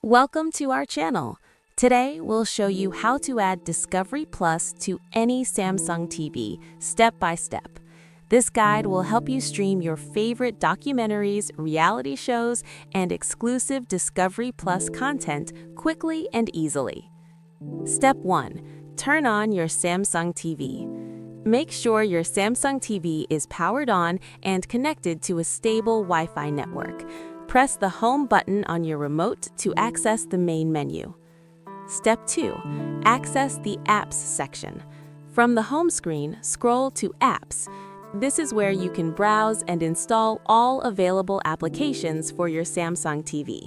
Welcome to our channel. Today, we'll show you how to add Discovery Plus to any Samsung TV, step by step. This guide will help you stream your favorite documentaries, reality shows, and exclusive Discovery Plus content quickly and easily. Step 1. Turn on your Samsung TV. Make sure your Samsung TV is powered on and connected to a stable Wi-Fi network. Press the Home button on your remote to access the main menu. Step 2. Access the Apps section. From the home screen, scroll to Apps. This is where you can browse and install all available applications for your Samsung TV.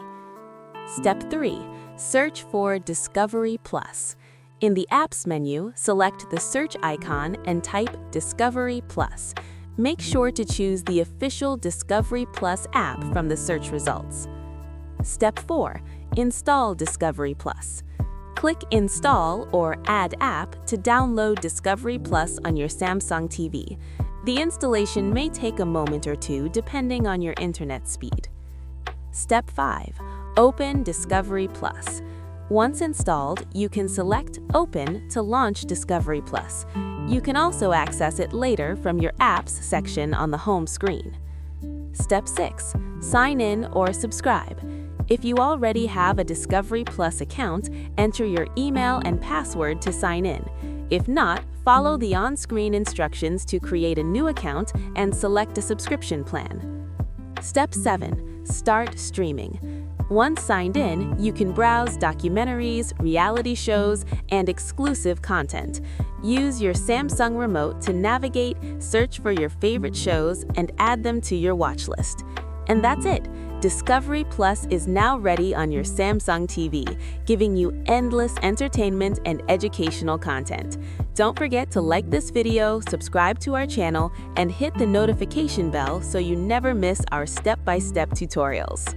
Step 3. Search for Discovery Plus. In the Apps menu, select the search icon and type Discovery Plus. Make sure to choose the official Discovery Plus app from the search results. Step 4. Install Discovery Plus. Click Install or Add App to download Discovery Plus on your Samsung TV. The installation may take a moment or two depending on your internet speed. Step 5. Open Discovery Plus. Once installed, you can select Open to launch Discovery Plus. You can also access it later from your Apps section on the home screen. Step 6. Sign in or subscribe. If you already have a Discovery Plus account, enter your email and password to sign in. If not, follow the on-screen instructions to create a new account and select a subscription plan. Step 7. Start streaming. Once signed in, you can browse documentaries, reality shows, and exclusive content. Use your Samsung remote to navigate, search for your favorite shows, and add them to your watch list. And that's it! Discovery Plus is now ready on your Samsung TV, giving you endless entertainment and educational content. Don't forget to like this video, subscribe to our channel, and hit the notification bell so you never miss our step-by-step tutorials.